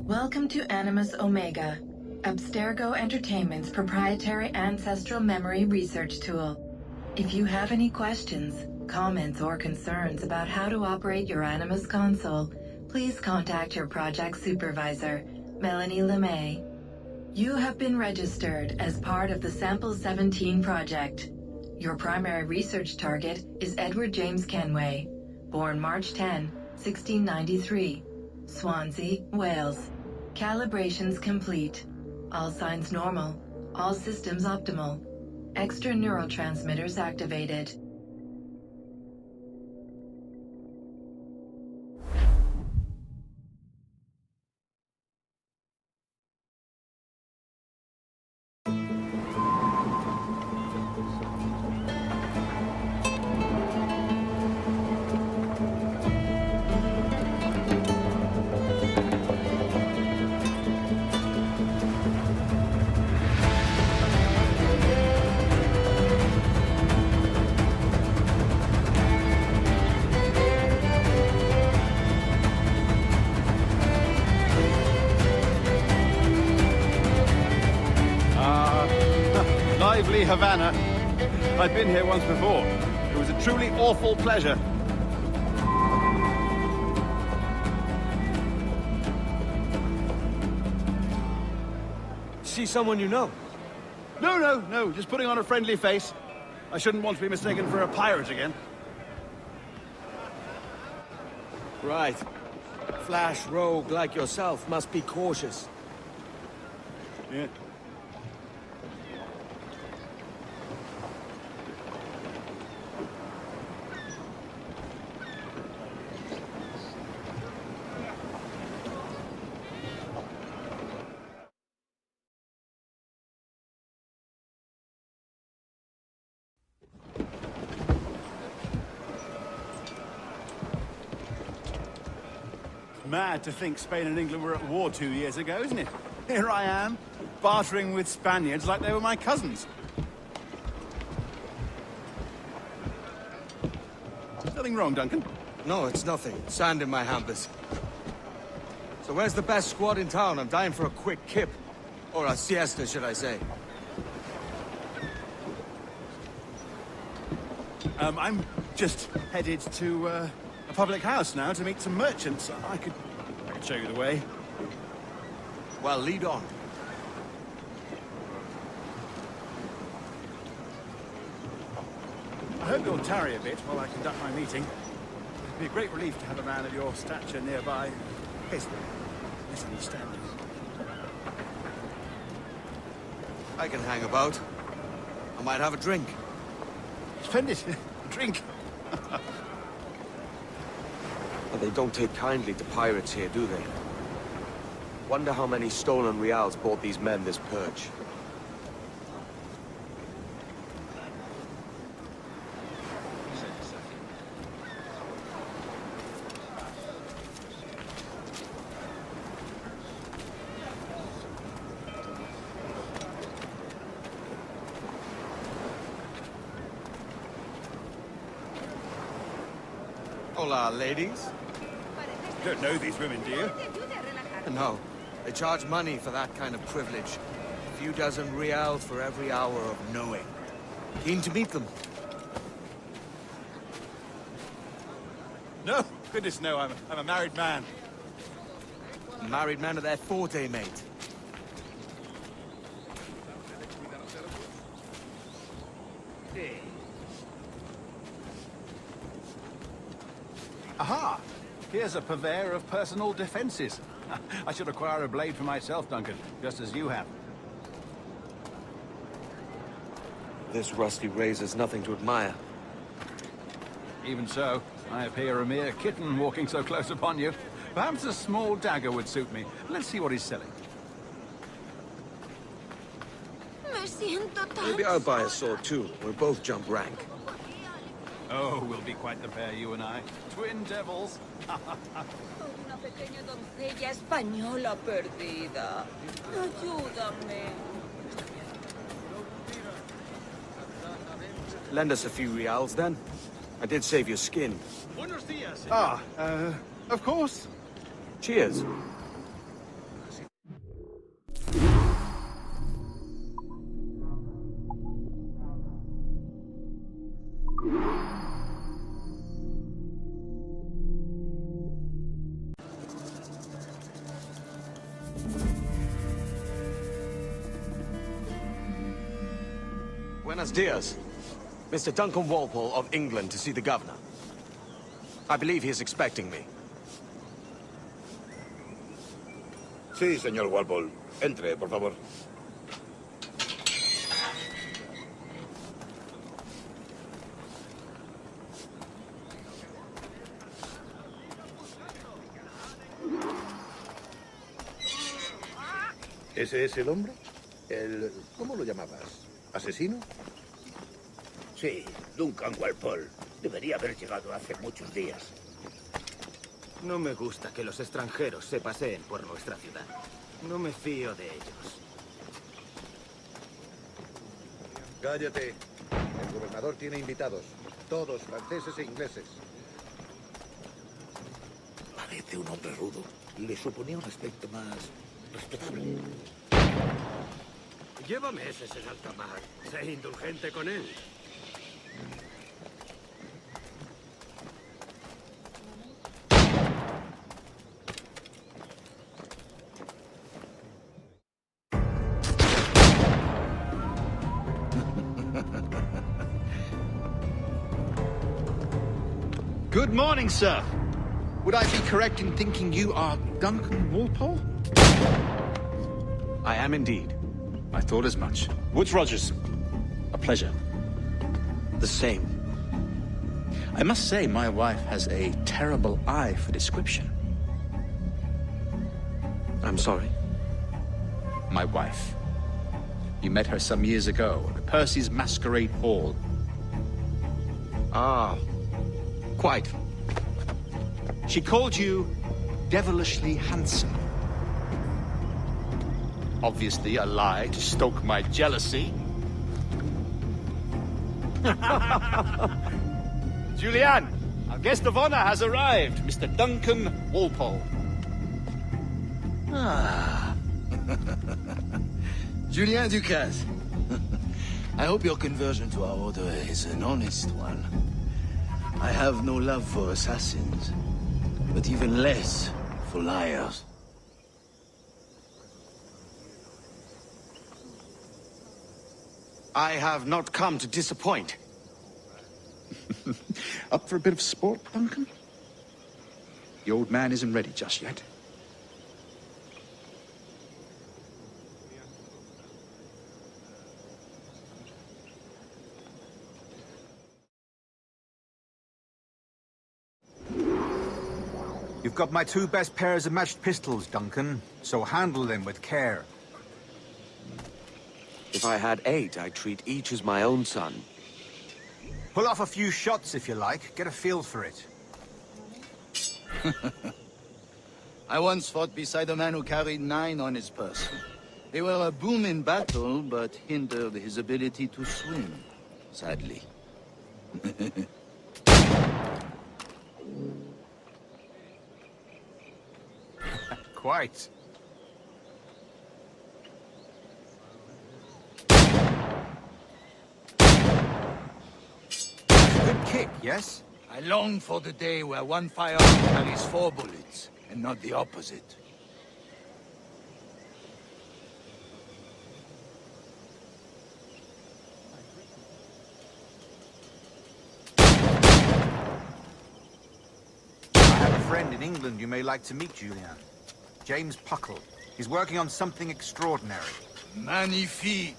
Welcome to Animus Omega, Abstergo Entertainment's proprietary ancestral memory research tool. If you have any questions, comments, or concerns about how to operate your Animus console, please contact your project supervisor, Melanie LeMay. You have been registered as part of the Sample 17 project. Your primary research target is Edward James Kenway, born March 10, 1693, Swansea, Wales. Calibrations complete. All signs normal. All systems optimal. Extra neurotransmitters activated. Lively Havana. I've been here once before. It was a truly awful pleasure. See someone you know? No. Just putting on a friendly face. I shouldn't want to be mistaken for a pirate again. Right. Flash rogue like yourself must be cautious. Yeah. Mad to think Spain and England were at war 2 years ago, isn't it? Here I am, bartering with Spaniards like they were my cousins. Nothing wrong, Duncan? No, it's nothing. Sand in my hampers. So where's the best squad in town? I'm dying for a quick kip. Or a siesta, should I say. I'm just headed to a public house now to meet some merchants. I could show you the way. Well, lead on. I hope you'll tarry a bit while I conduct my meeting. It'd be a great relief to have a man of your stature nearby. In case of a misunderstanding. I can hang about. I might have a drink. Splendid. Drink. But they don't take kindly to pirates here, do they? Wonder how many stolen reals bought these men this purge. Hola, ladies. You don't know these women, do you? No. They charge money for that kind of privilege. A few dozen reals for every hour of knowing. Keen to meet them. No, goodness no, I'm a married man. Married men are their forte, mate. Aha! Here's a purveyor of personal defenses. I should acquire a blade for myself, Duncan, just as you have. This rusty razor's nothing to admire. Even so, I appear a mere kitten walking so close upon you. Perhaps a small dagger would suit me. Let's see what he's selling. Maybe I'll buy a sword too. We'll both jump rank. Oh, we'll be quite the pair, you and I. Twin devils. Una pequeña doncella española perdida. Ayúdame. Lend us a few reals, then. I did save your skin. Ah, of course. Cheers. Buenos dias. Mr. Duncan Walpole of England to see the governor. I believe he is expecting me. Sí, señor Walpole. Entre, por favor. ¿Ese es el hombre? El... ¿Cómo lo llamabas? ¿Asesino? Sí, Duncan Walpole. Debería haber llegado hace muchos días. No me gusta que los extranjeros se paseen por nuestra ciudad. No me fío de ellos. Cállate. El gobernador tiene invitados. Todos franceses e ingleses. Parece un hombre rudo. Le suponía un aspecto más respetable. Llévame ese en alta mar. Sé indulgente con él. Good morning, sir. Would I be correct in thinking you are Duncan Walpole? I am indeed. I thought as much. Woods Rogers. A pleasure. The same. I must say, my wife has a terrible eye for description. I'm sorry. My wife. You met her some years ago at Percy's Masquerade Ball. Ah, quite. She called you devilishly handsome. Obviously a lie to stoke my jealousy. Julianne, our guest of honor has arrived, Mr. Duncan Walpole. Ah. Julien Ducasse. I hope your conversion to our order is an honest one. I have no love for assassins, but even less for liars. I have not come to disappoint. Up for a bit of sport, Duncan? The old man isn't ready just yet. You've got my two best pairs of matched pistols, Duncan, so handle them with care. If I had 8, I'd treat each as my own son. Pull off a few shots if you like, get a feel for it. I once fought beside a man who carried 9 on his person. They were a boom in battle, but hindered his ability to swim, sadly. Quite. Good kick, yes? I long for the day where one firearm carries 4 bullets, and not the opposite. I have a friend in England you may like to meet, Julianne. James Puckle. He's working on something extraordinary. Magnifique.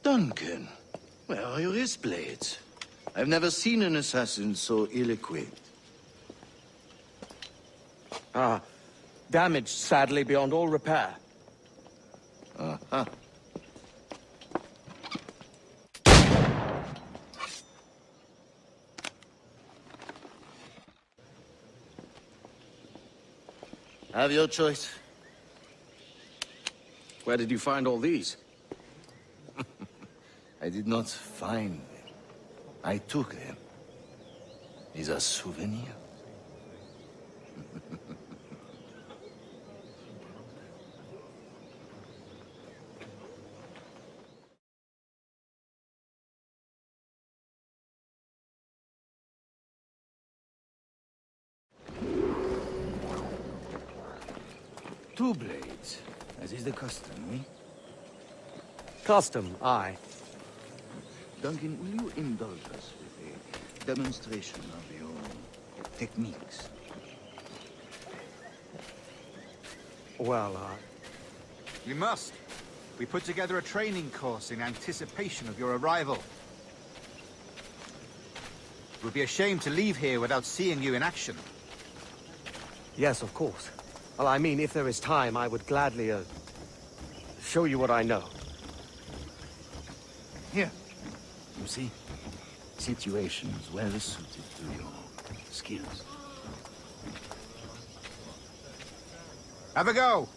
Duncan, where are your wrist blades? I've never seen an assassin so ill-equipped. Ah, damaged sadly beyond all repair. Uh-huh. Have your choice. Where did you find all these? I did not find them. I took them. These are souvenirs. Two blades, as is the custom, eh? Custom, aye. Duncan, will you indulge us with a demonstration of your techniques? Well, We must. We put together a training course in anticipation of your arrival. It would be a shame to leave here without seeing you in action. yes, of course. Well, I mean, if there is time, I would gladly, show you what I know. Here. You see? Situations well suited to your skills. Have a go.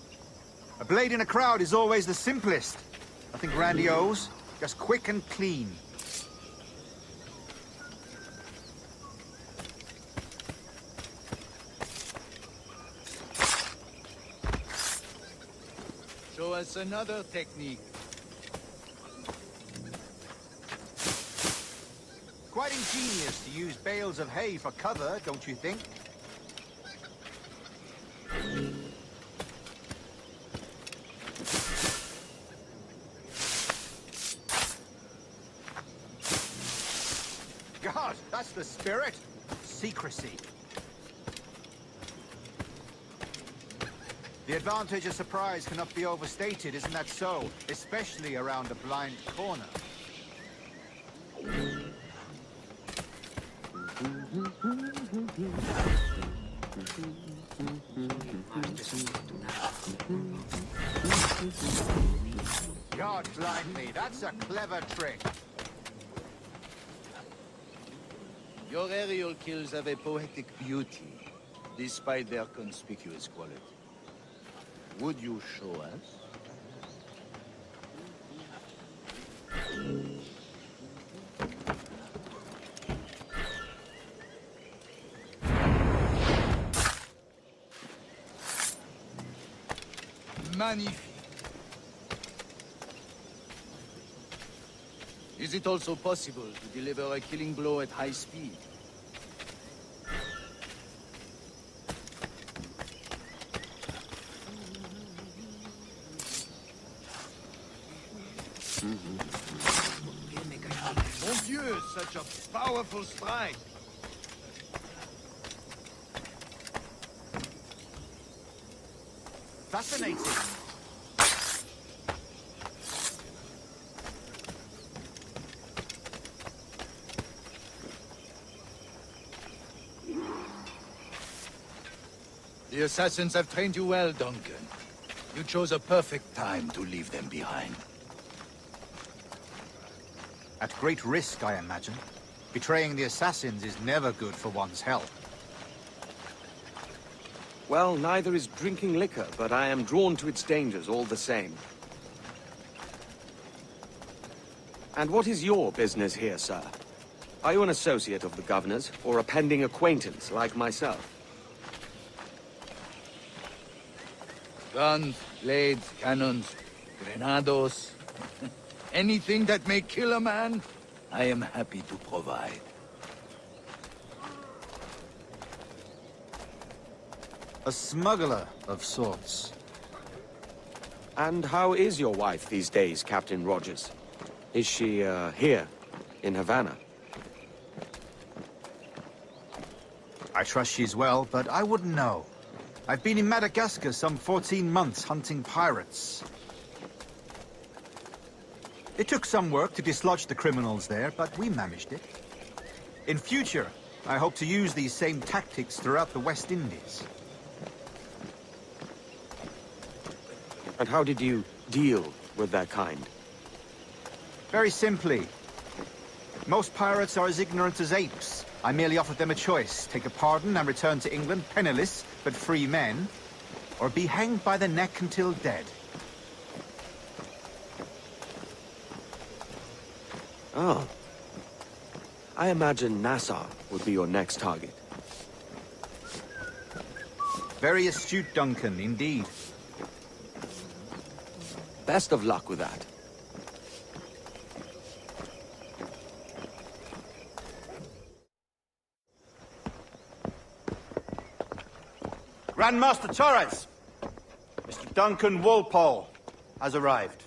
A blade in a crowd is always the simplest. Nothing grandiose, just quick and clean. Show us another technique. Quite ingenious to use bales of hay for cover, don't you think? God, that's the spirit. Secrecy. The advantage of surprise cannot be overstated, isn't that so? Especially around a blind corner. God blind me, that's a clever trick. Your aerial kills have a poetic beauty, despite their conspicuous quality. Would you show us? Magnifique. Is it also possible to deliver a killing blow at high speed? Mon Dieu, such a powerful strike! Fascinating. The assassins have trained you well, Duncan. You chose a perfect time to leave them behind. At great risk, I imagine. Betraying the assassins is never good for one's health. Well, neither is drinking liquor, but I am drawn to its dangers all the same. And what is your business here, sir? Are you an associate of the governor's, or a pending acquaintance like myself? Guns, blades, cannons, grenados. Anything that may kill a man, I am happy to provide. A smuggler of sorts. And how is your wife these days, Captain Rogers? Is she, here, in Havana? I trust she's well, but I wouldn't know. I've been in Madagascar some 14 months hunting pirates. It took some work to dislodge the criminals there, but we managed it. In future, I hope to use these same tactics throughout the West Indies. And how did you deal with that kind? Very simply. Most pirates are as ignorant as apes. I merely offered them a choice. Take a pardon and return to England penniless, but free men, or be hanged by the neck until dead. Oh. I imagine NASA would be your next target. Very astute, Duncan, indeed. Best of luck with that. Grandmaster Torres! Mr. Duncan Walpole has arrived.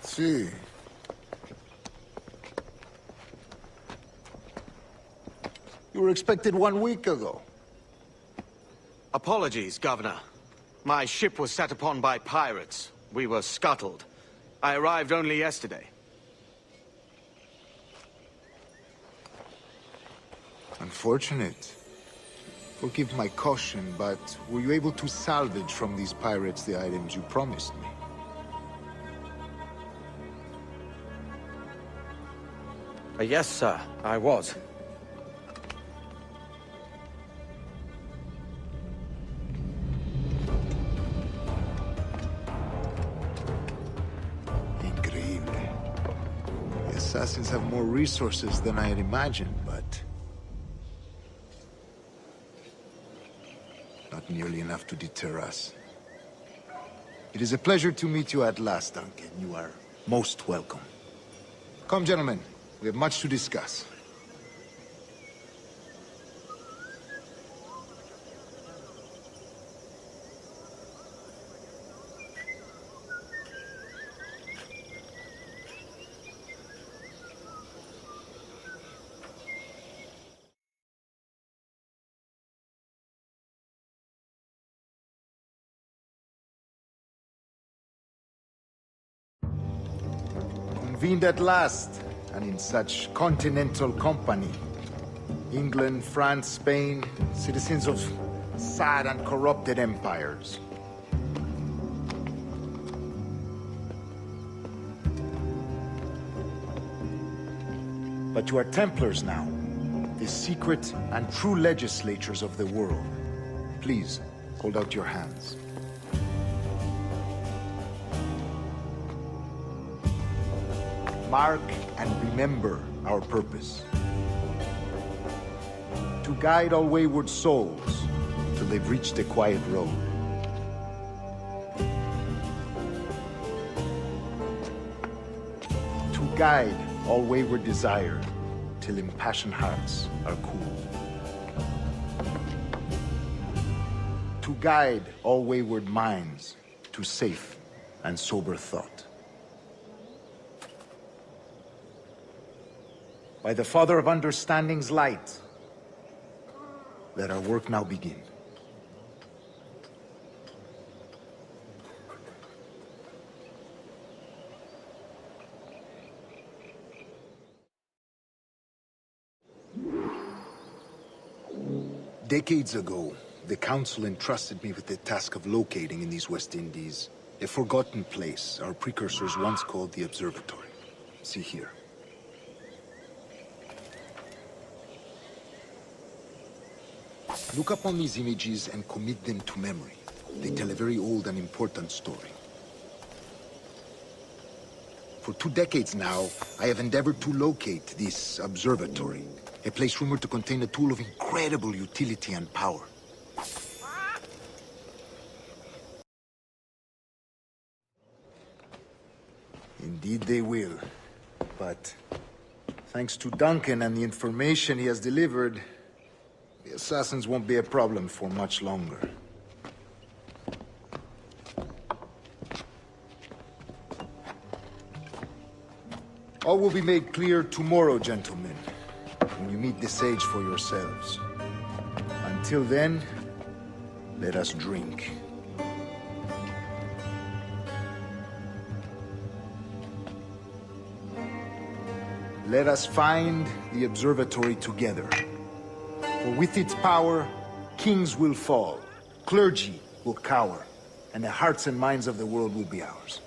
See. You were expected 1 week ago. Apologies, Governor. My ship was set upon by pirates. We were scuttled. I arrived only yesterday. Unfortunate. Forgive my caution, but were you able to salvage from these pirates the items you promised me? Yes, sir. I was. Increíble. The assassins have more resources than I had imagined, but... not nearly enough to deter us. It is a pleasure to meet you at last, Duncan. You are most welcome. Come, gentlemen. We have much to discuss. Convened at last, and in such continental company. England, France, Spain, citizens of sad and corrupted empires. But you are Templars now, the secret and true legislators of the world. Please, hold out your hands. Mark and remember our purpose. To guide all wayward souls till they've reached the quiet road. To guide all wayward desire till impassioned hearts are cooled. To guide all wayward minds to safe and sober thought. By the Father of Understanding's light, let our work now begin. Decades ago, the Council entrusted me with the task of locating in these West Indies a forgotten place our precursors once called the Observatory. See here. Look upon these images and commit them to memory. They tell a very old and important story. For 2 decades now, I have endeavored to locate this observatory, a place rumored to contain a tool of incredible utility and power. Indeed they will. But thanks to Duncan and the information he has delivered, the assassins won't be a problem for much longer. All will be made clear tomorrow, gentlemen, when you meet the sage for yourselves. Until then, let us drink. Let us find the observatory together. For with its power, kings will fall, clergy will cower, and the hearts and minds of the world will be ours.